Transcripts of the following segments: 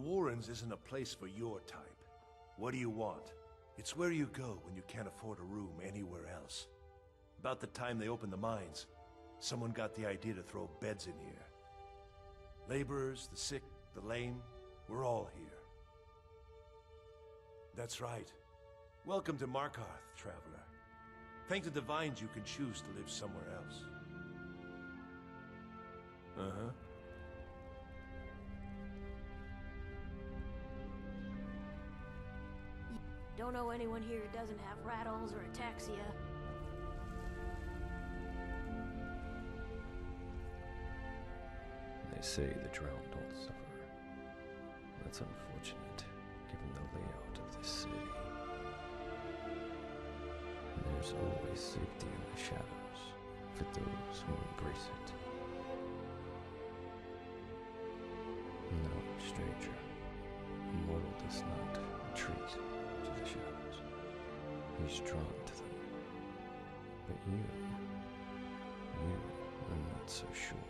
Warrens isn't a place for your type. What do you want? It's where you go when you can't afford a room anywhere else. About the time they opened the mines, someone got the idea to throw beds in here. Laborers, the sick, the lame, we're all here. That's right. Welcome to Markarth, traveler. Thank the Divines you can choose to live somewhere else. Uh-huh. Don't know anyone here who doesn't have rattles or ataxia. They say the drowned don't suffer. That's unfortunate, given the layout of this city. And there's always safety in the shadows for those who embrace it. No, stranger. A mortal does not retreat to the shadows. He's drawn to them. But you, I'm not so sure.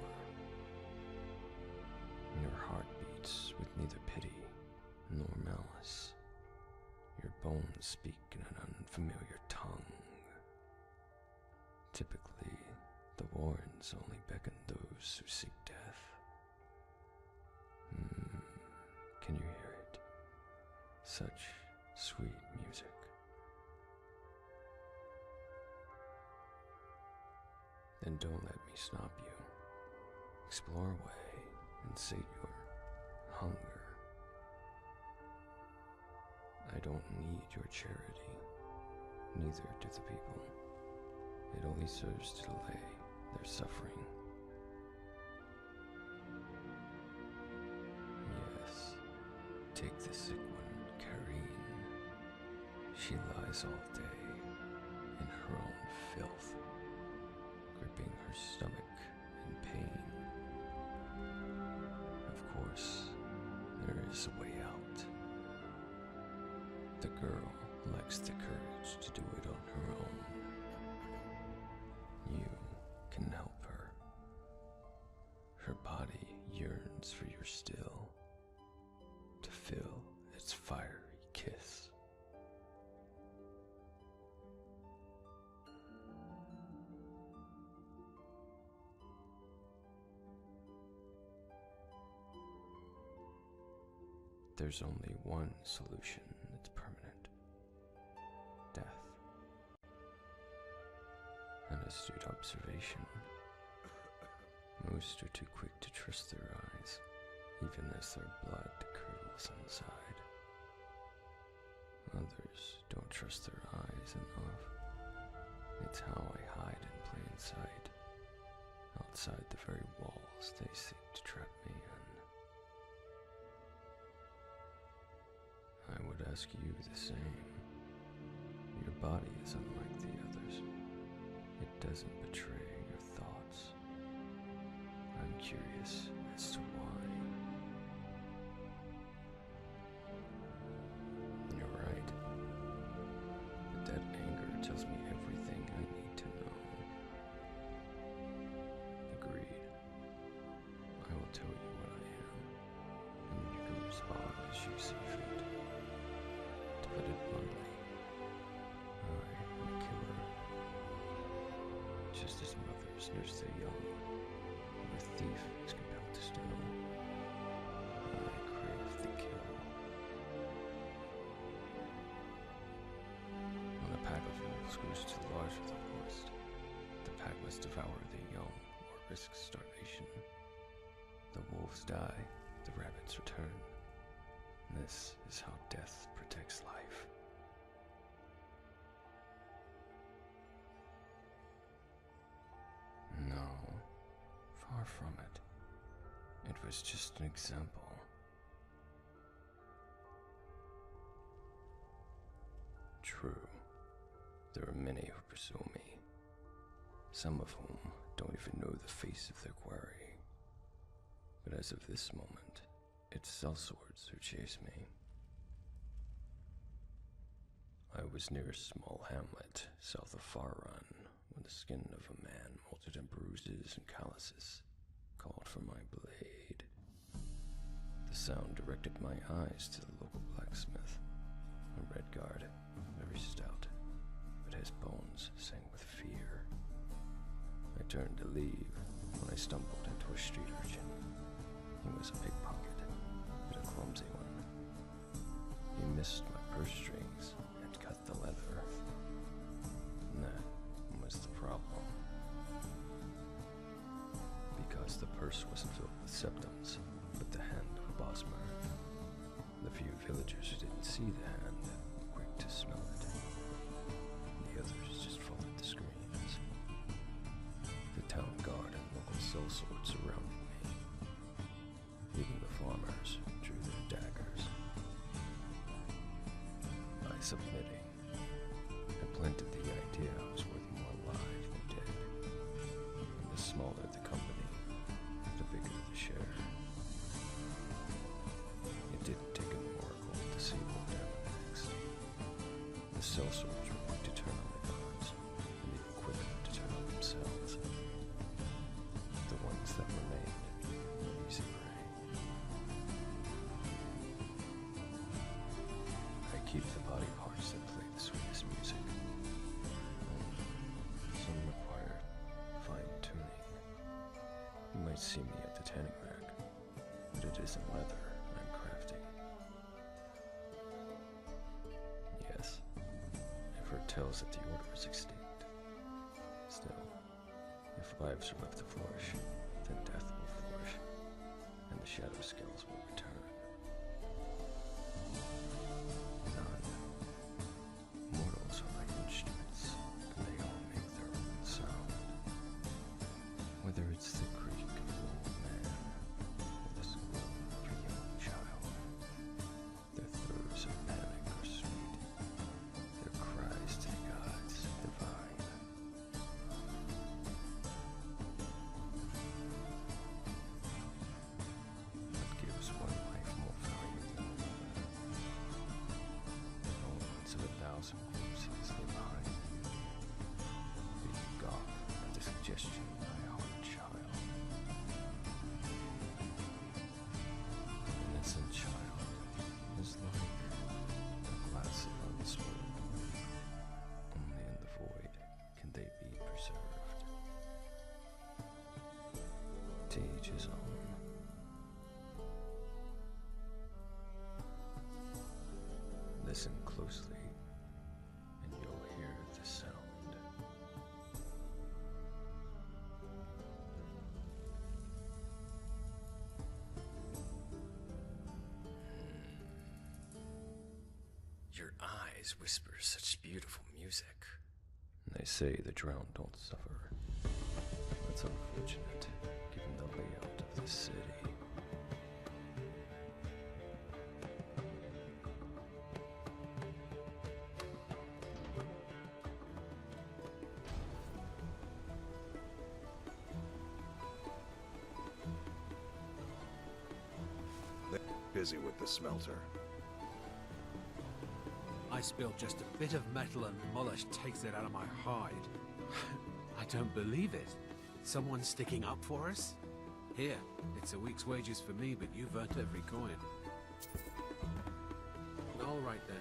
Your heart beats with neither pity nor malice. Your bones speak in an unfamiliar tongue. Typically, the Warrens only beckon those who seek death. Can you hear it? Such sweet music. Then don't let me stop you. Explore away and sate your hunger. I don't need your charity, neither do the people. It only serves to delay their suffering. Yes, take the sick one, Karine. She lies all day in her own filth, gripping her stomach in pain. Of course, there is a way out. The girl lacks the courage to do it on her own. You can help her. Her body yearns for your still, to feel its fiery kiss. There's only one solution that's permanent: death. An astute observation. Most are too quick to trust their eyes, even as their blood curdles inside. Others don't trust their eyes enough. It's how I hide in plain sight, outside the very walls they seek to trap me in. I would ask you the same. Your body is unlike the others. It doesn't betray your thoughts. I'm curious as to why. You're right. But that anger tells me everything I need to know. Agreed. I will tell you what I am, and you can respond as you see fit. To put it bluntly, I am a killer. Just as mothers nurse their young, and a thief is compelled to steal, I crave the kill. When a pack of wolves grows too large for the forest, the pack must devour the young or risk starvation. The wolves die, the rabbits return. This is how death protects life. No, far from it. It was just an example. True, there are many who pursue me, some of whom don't even know the face of their quarry. But as of this moment, it's sellswords who chase me. I was near a small hamlet south of Forsworn when the skin of a man molted in bruises and calluses called for my blade. The The sound directed my eyes to the local blacksmith, a red guard, very stout, but his bones sang with fear. I turned to leave when I stumbled into a street urchin. He was a pickpocket, but a clumsy one. He missed my purse strings and cut the leather. And that was the problem. Because the purse wasn't filled with septims, but the hand of a Bosmer. The few villagers who didn't see the hand were quick to smell it. The others just followed the screams. The town guard and local sellswords surrounded me. Even the farmers drew their daggers. By submitting, I planted the idea I was worth more alive than dead. And the smaller the company, the bigger the share. It didn't take an oracle to see what would happen next. The sellswords were quick to turn on the guards, and even quicker to turn on themselves. The ones that remained were easy prey. I keep the body parts that play the sweetest music. Some require fine-tuning. You might see me at the tanning rack, but it isn't leather I'm crafting. Yes, I've heard tales that the Order is extinct. Still, if lives are left to flourish, then death will flourish, and the shadow skills will return. Mortals are like instruments, and they all make their own sound. Whether it's the creak of an old man, or the squeal of a young child, their throes of panic are sweet, their cries to the gods divine. What gives one life more value than another? The bones of 1,000 corpses lay behind you, being gone at the suggestion by a hard child. An innocent child is like a glass of unspoiled wine. Only in the void can they be preserved. To each his own. Listen closely, and you'll hear the sound. Your eyes whisper such beautiful music. They say the drowned don't suffer. That's unfortunate, given the layout of the city. They're busy with the smelter. I spill just a bit of metal and Molosh takes it out of my hide. I don't believe it. Someone sticking up for us? Here, it's a week's wages for me, but you've earned every coin. All right then.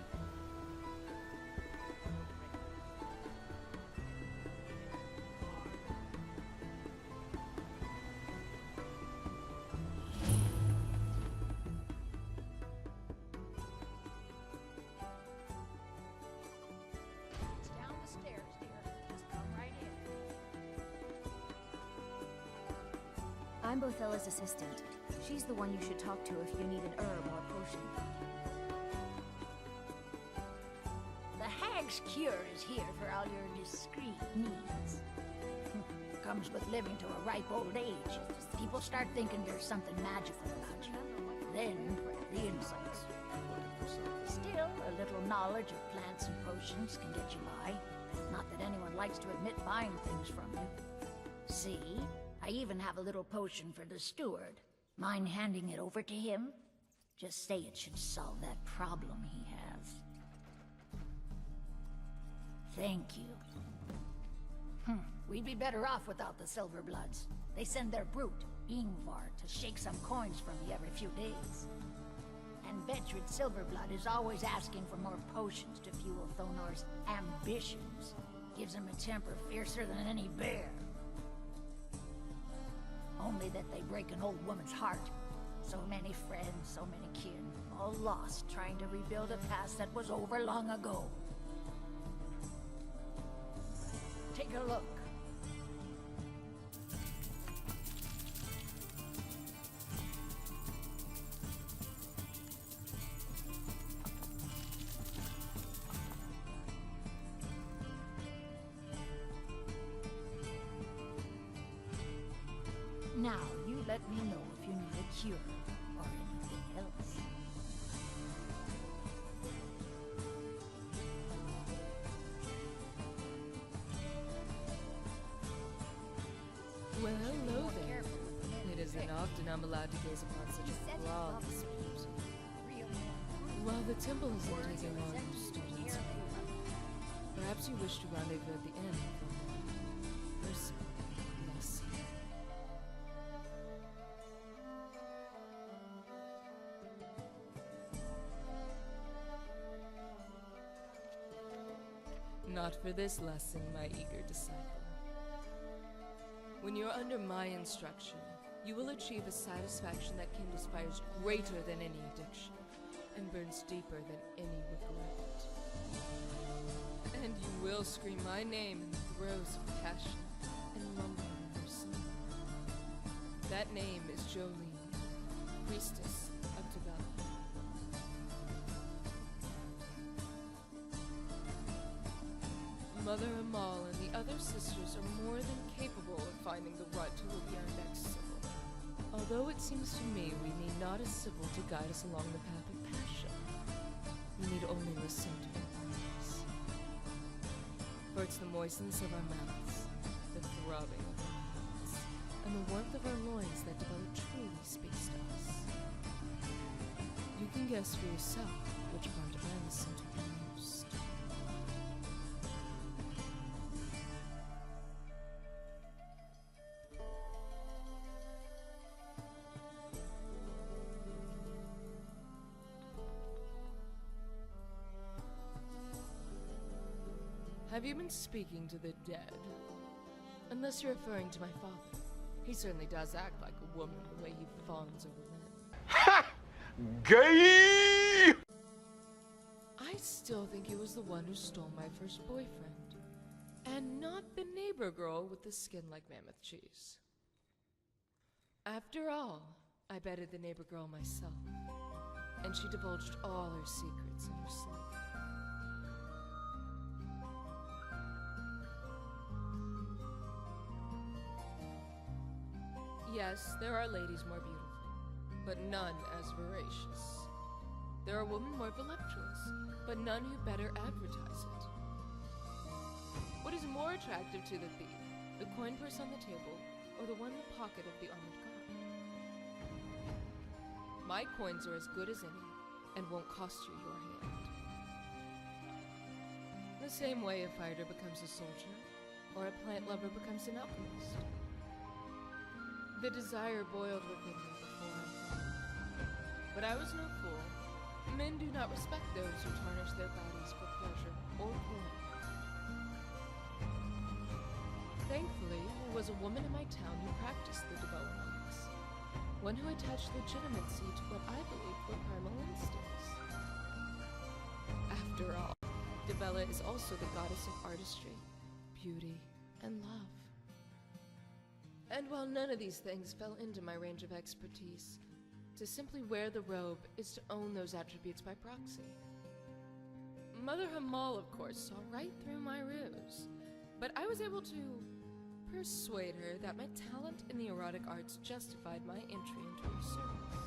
It's down the stairs, dear. Just come right in. I'm Bothela's assistant. She's the one you should talk to if you need an herb or potion. The Hag's Cure is here for all your discreet needs. Comes with living to a ripe old age. People start thinking there's something magical about you. Then, the insights. Still, a little knowledge of plants and potions can get you by. Not that anyone likes to admit buying things from you. See? I even have a little potion for the steward. Mind handing it over to him? Just say it should solve that problem he has. Thank you. We'd be better off without the Silverbloods. They send their brute, Ingvar to shake some coins from me every few days. And Betrid Silverblood is always asking for more potions to fuel Thonar's ambitions. Gives him a temper fiercer than any bear. Only that they break an old woman's heart. So many friends, so many kin, all lost trying to rebuild a past that was over long ago. Take a look. Now, you let me know if you need a cure or anything else. Well, hello there. It isn't often I'm allowed to gaze upon such a flawless beauty. While the temple isn't taking on new students, perhaps you wish to rendezvous at the inn for personal lesson. Not for this lesson, my eager disciple. When you're under my instruction, you will achieve a satisfaction that kindles fires greater than any addiction, and burns deeper than any regret. And you will scream my name in the throes of passion and mumble in your sleep. That name is Jolene, priestess of Dibellan. Mother Amal and the other sisters are more than capable of finding the right to be our next Sibyl. Although it seems to me we need not a Sibyl to guide us along the path of passion. We need only listen to our voice. For it's the moistness of our mouths, the throbbing of our hearts, and the warmth of our loins that Dibellan truly speaks to us. You can guess for yourself which part of I listen to the most. Have you been speaking to the dead? Unless you're referring to my father. He certainly does act like a woman the way he fawns over men. Ha! Gay! I still think he was the one who stole my first boyfriend. And not the neighbor girl with the skin like mammoth cheese. After all, I betted the neighbor girl myself. And she divulged all her secrets in her sleep. Yes, there are ladies more beautiful, but none as voracious. There are women more voluptuous, but none who better advertise it. What is more attractive to the thief, the coin purse on the table, or the one in the pocket of the armored guard? My coins are as good as any, and won't cost you your hand. The same way a fighter becomes a soldier, or a plant lover becomes an alchemist. The desire boiled within me before I fought. But I was no fool. Men do not respect those who tarnish their bodies for pleasure or glory. Thankfully, there was a woman in my town who practiced the Dibellan arts. One who attached legitimacy to what I believed were primal instincts. After all, Dibella is also the goddess of artistry, beauty, and love. And while none of these things fell into my range of expertise, to simply wear the robe is to own those attributes by proxy. Mother Hamal, of course, saw right through my ruse, but I was able to persuade her that my talent in the erotic arts justified my entry into her service.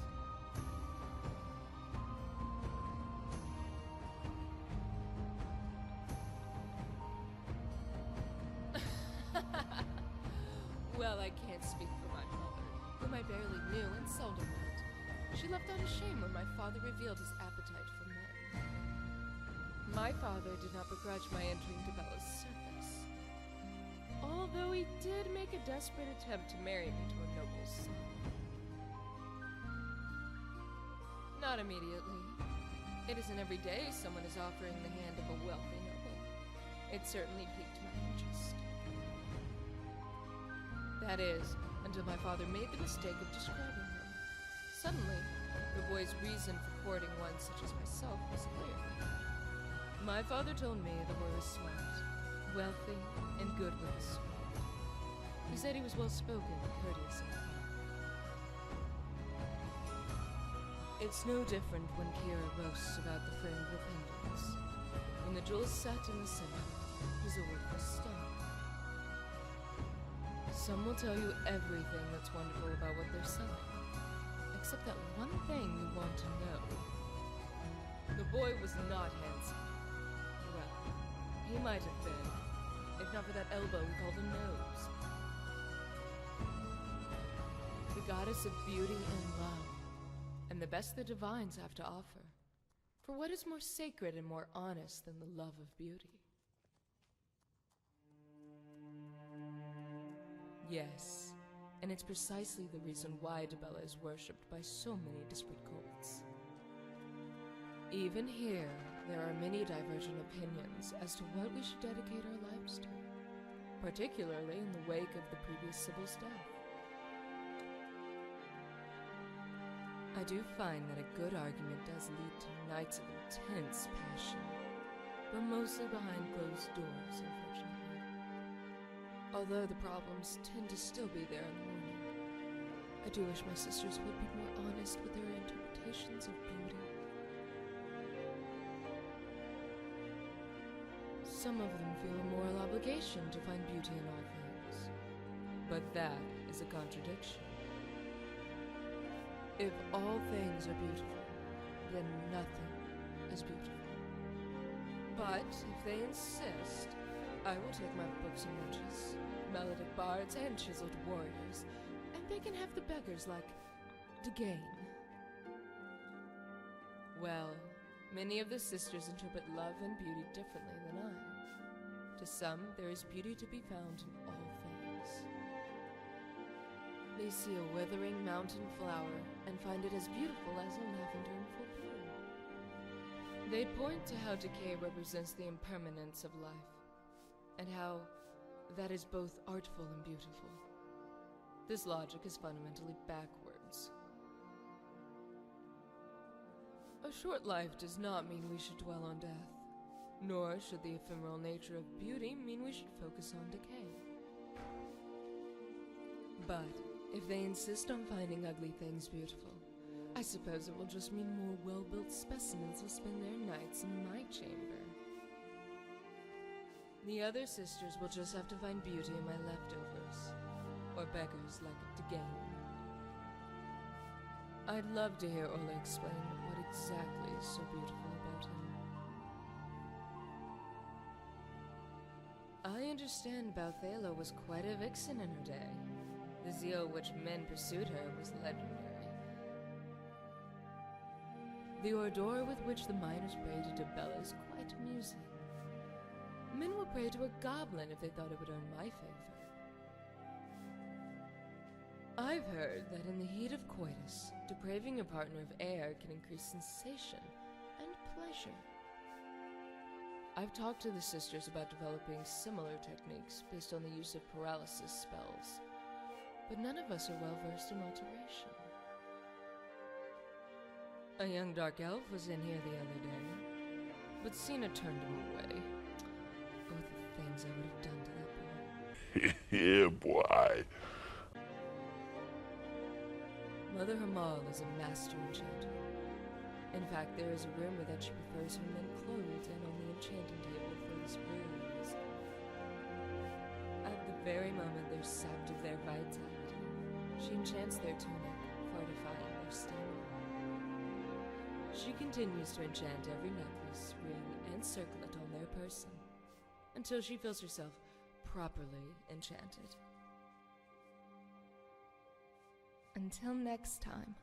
Well, I can't speak for my mother, whom I barely knew and seldom met. She left out of shame when my father revealed his appetite for men. My father did not begrudge my entering Dibella's service. Although he did make a desperate attempt to marry me to a noble's son. Not immediately. It isn't every day someone is offering the hand of a wealthy noble. It certainly piqued my interest. That is, until my father made the mistake of describing him. Suddenly, the boy's reason for courting one such as myself was clear. My father told me the boy was smart, wealthy, and good with his sword. He said he was well-spoken, courteous, and kind. It's no different when Kira boasts about the frame of her pendants. When the jewels set in the center, it is a worthless stone. Some will tell you everything that's wonderful about what they're selling, except that one thing you want to know. The boy was not handsome. Well, he might have been, if not for that elbow we called a nose. The goddess of beauty and love, and the best the divines have to offer. For what is more sacred and more honest than the love of beauty? Yes, and it's precisely the reason why Dibella is worshipped by so many disparate cults. Even here, there are many divergent opinions as to what we should dedicate our lives to, particularly in the wake of the previous Sibyl's death. I do find that a good argument does lead to nights of intense passion, but mostly behind closed doors, unfortunately. Although the problems tend to still be there in the morning, I do wish my sisters would be more honest with their interpretations of beauty. Some of them feel a moral obligation to find beauty in all things, but that is a contradiction. If all things are beautiful, then nothing is beautiful. But if they insist, I will take my books and witches, melodic bards, and chiseled warriors, and they can have the beggars like Dibellan. Well, many of the sisters interpret love and beauty differently than I. To some, there is beauty to be found in all things. They see a withering mountain flower and find it as beautiful as a lavender in full bloom. They point to how decay represents the impermanence of life, and how that is both artful and beautiful. This logic is fundamentally backwards. A short life does not mean we should dwell on death, nor should the ephemeral nature of beauty mean we should focus on decay. But if they insist on finding ugly things beautiful, I suppose it will just mean more well-built specimens will spend their nights in my chamber. The other sisters will just have to find beauty in my leftovers, or beggars like Dibellan. I'd love to hear Ola explain what exactly is so beautiful about him. I understand Bothela was quite a vixen in her day. The zeal which men pursued her was legendary. The ardor with which the miners prayed to Dibella is quite amusing. Men will pray to a goblin if they thought it would earn my favor. I've heard that in the heat of coitus, depraving your partner of air can increase sensation and pleasure. I've talked to the sisters about developing similar techniques based on the use of paralysis spells, but none of us are well versed in alteration. A young dark elf was in here the other day, but Cena turned him away. Oh, the things I would have done to that boy. Yeah, boy. Mother Hamal is a master enchanter. In fact, there is a rumor that she prefers her men clothed and on the enchanting table for this very reason. At the very moment they're sapped of their vitality, she enchants their tunic, fortifying their stamina. She continues to enchant every necklace, ring, and circlet on their person, until she feels herself properly enchanted. Until next time.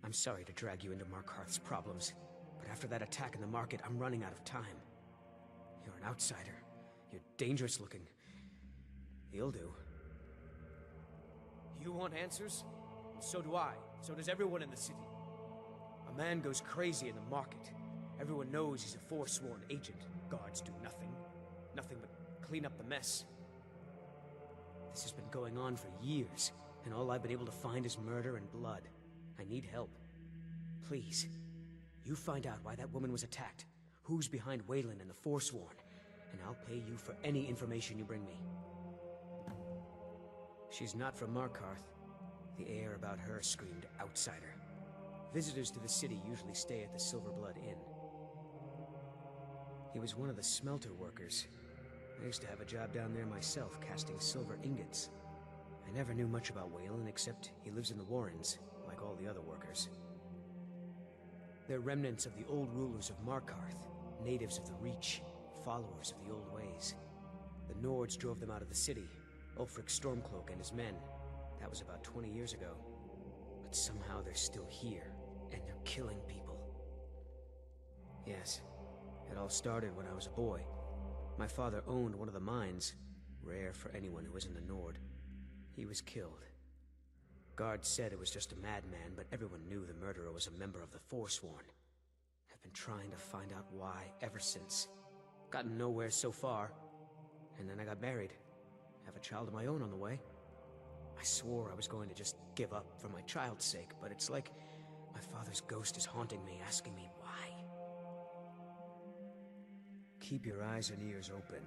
I'm sorry to drag you into Markarth's problems, but after that attack in the market, I'm running out of time. You're an outsider. You're dangerous looking. You'll do. You want answers? Well, so do I. So does everyone in the city. A man goes crazy in the market. Everyone knows he's a Forsworn agent. Guards do nothing. Nothing but clean up the mess. This has been going on for years, and all I've been able to find is murder and blood. I need help. Please, you find out why that woman was attacked, who's behind Wayland and the Forsworn, and I'll pay you for any information you bring me. She's not from Markarth. The air about her screamed outsider. Visitors to the city usually stay at the Silverblood Inn. He was one of the smelter workers. I used to have a job down there myself, casting silver ingots. I never knew much about Wayland, except he lives in the Warrens, like all the other workers. They're remnants of the old rulers of Markarth, natives of the Reach, followers of the old ways. The Nords drove them out of the city, Ulfric Stormcloak and his men. That was about 20 years ago. But somehow they're still here, and they're killing people. Yes, it all started when I was a boy. My father owned one of the mines, rare for anyone who isn't a Nord. He was killed. Guards said it was just a madman, but everyone knew the murderer was a member of the Forsworn. I've been trying to find out why ever since. Gotten nowhere so far. And then I got married. Have a child of my own on the way. I swore I was going to just give up for my child's sake, but it's like my father's ghost is haunting me, asking me why. Keep your eyes and ears open.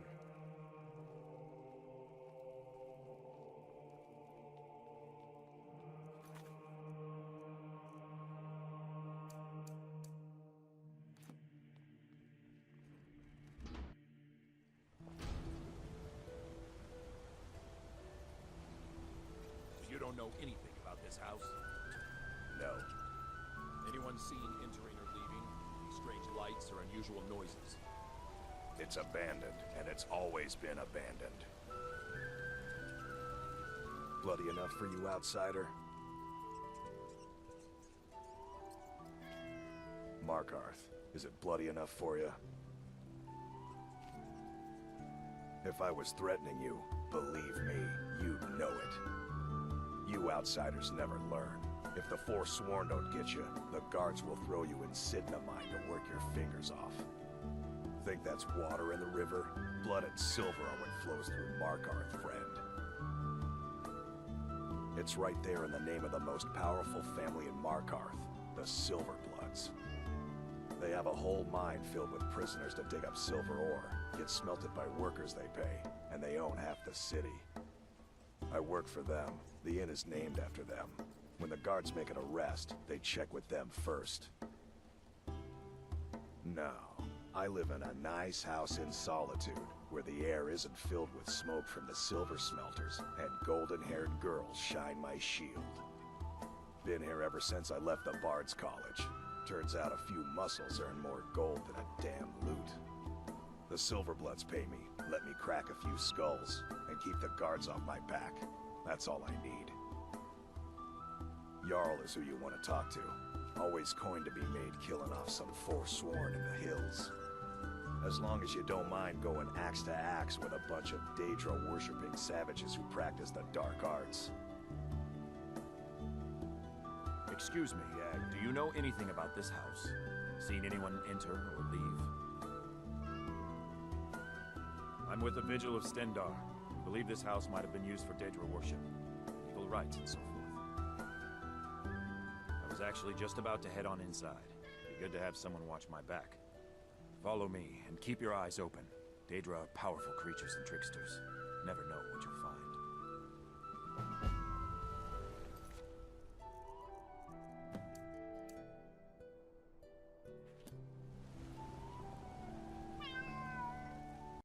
You don't know anything about this house? No. Anyone seen entering or leaving? Any strange lights or unusual noises? It's abandoned, and it's always been abandoned. Bloody enough for you, outsider? Markarth, is it bloody enough for you? If I was threatening you, believe me, you'd know it. You outsiders never learn. If the Forsworn don't get you, the guards will throw you in Sidnamine to work your fingers off. Think that's water in the river? Blood and silver are what flows through Markarth, friend. It's right there in the name of the most powerful family in Markarth, the Silverbloods. They have a whole mine filled with prisoners to dig up silver ore, get smelted by workers they pay, and they own half the city. I work for them. The inn is named after them. When the guards make an arrest, they check with them first. No. I live in a nice house in solitude, where the air isn't filled with smoke from the silver smelters, and golden-haired girls shine my shield. Been here ever since I left the Bard's College. Turns out a few muscles earn more gold than a damn loot. The Silverbloods pay me, let me crack a few skulls, and keep the guards off my back. That's all I need. Jarl is who you want to talk to. Always coin to be made killing off some Forsworn in the hills. As long as you don't mind going axe to axe with a bunch of Daedra-worshipping savages who practice the dark arts. Excuse me, do you know anything about this house? Seen anyone enter or leave? I'm with the Vigil of Stendarr. I believe this house might have been used for Daedra worship, evil rites and so forth. I was actually just about to head on inside. Be good to have someone watch my back. Follow me, and keep your eyes open. Daedra are powerful creatures and tricksters. Never know what you'll